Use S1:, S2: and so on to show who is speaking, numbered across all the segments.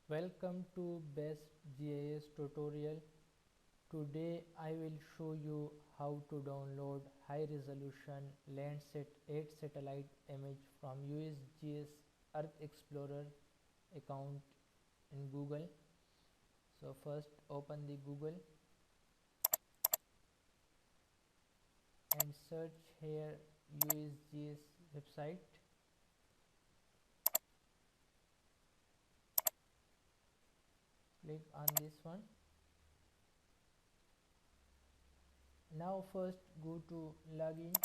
S1: Welcome to Best GIS tutorial. Today I will show you how to download high resolution Landsat 8 satellite image from USGS Earth Explorer account in Google. So first open the Google and search here USGS website. Click on this one. Now first go to login.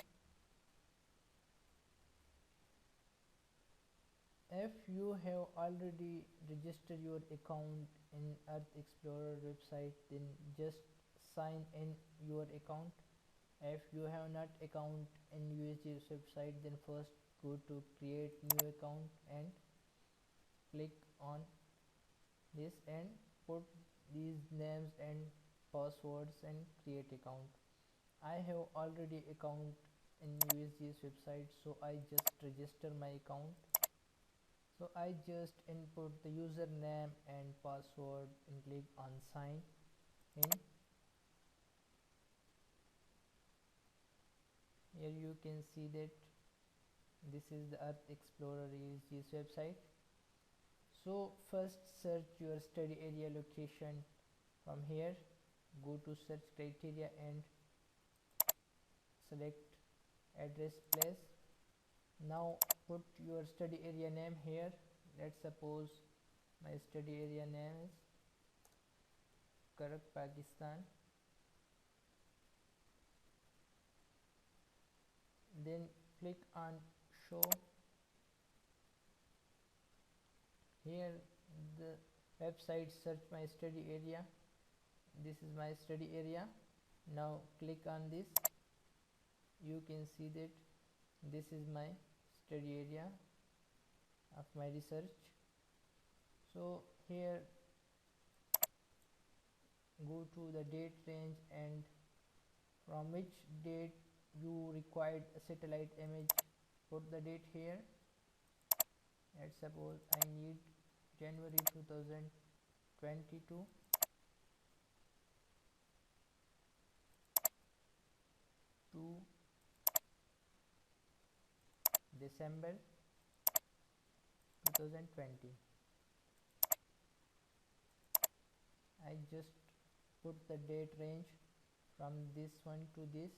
S1: If you have already registered your account in Earth Explorer website, then just sign in your account. If you have not account in USGS website, then first go to create new account and click on this and put these names and passwords and create account. I have already account in USGS website, so I just register my account. So I just input the username and password and click on sign in. Here you can see that this is the Earth Explorer USGS website. So first search your study area location. From here go to search criteria and select address place. Now put your study area name here. Let's suppose my study area name is Karak, Pakistan. Then click on show. Here the website search my study area. This is my study area. Now click on this. You can see that this is my study area of my research. So here go to the date range and from which date you required a satellite image, put the date here. Let's suppose I need January 2022 to December 2020. I just put the date range from this one to this.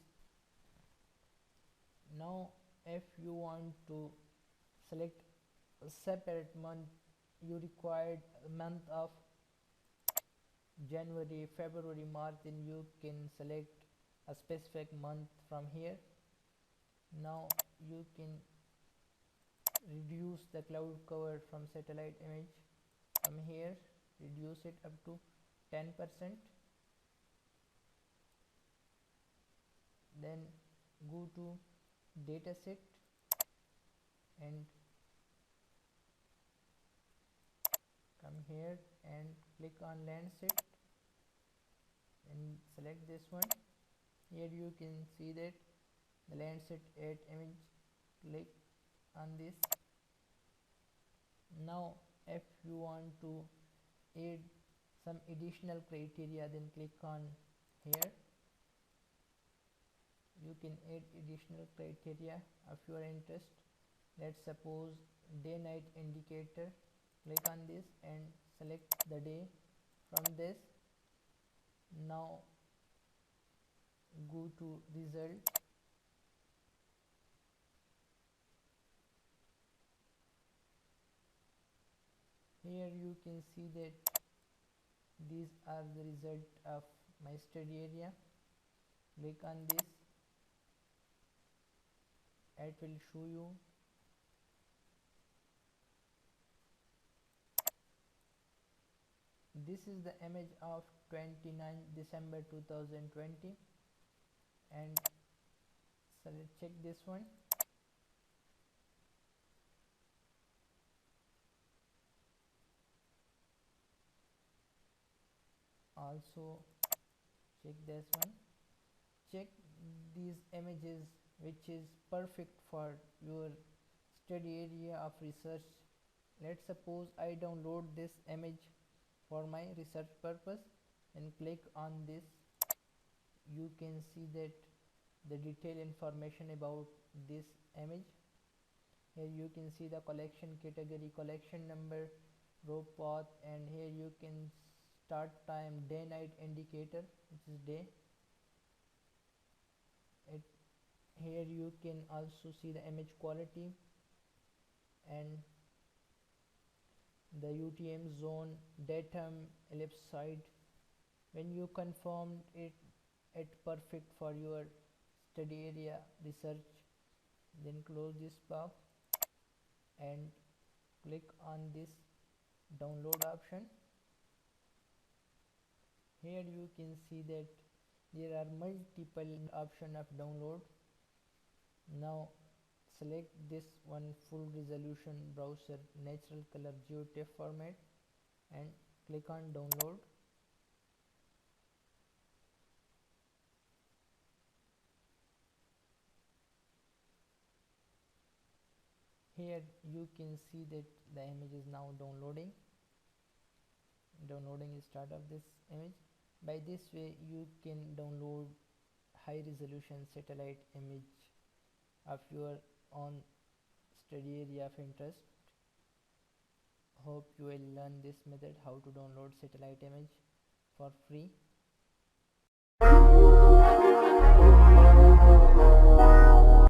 S1: Now if you want to select a separate month, you required a month of January, February, March, then you can select a specific month from here. Now you can reduce the cloud cover from satellite image. From here reduce it up to 10%. Then go to dataset and come here and click on Landsat and select this one. Here you can see that the Landsat 8 image. Click on this. Now if you want to add some additional criteria, then click on here. You can add additional criteria of your interest. Let's suppose day night indicator. Click on this and select the day from this. Now go to result. Here you can see that these are the result of my study area. Click on this. It will show you. This is the image of 29 December 2020 and check this one. Also check this one. Check these images which is perfect for your study area of research Let's suppose I download this image for my research purpose and click on this. You can see that the detailed information about this image. Here you can see the collection category, collection number, row path, and here you can start time, day night indicator, which is day. Here you can also see the image quality and the UTM zone, datum, ellipsoid. When you confirmed it perfect for your study area research, then close this box and click on this download option. Here you can see that there are multiple options of download. Now select this one, full resolution browser natural color GeoTIFF format, and click on download. Here you can see that the image is now downloading. Downloading is start of this image. By this way you can download high resolution satellite image of your own study area of interest. Hope you will learn this method, how to download satellite image for free.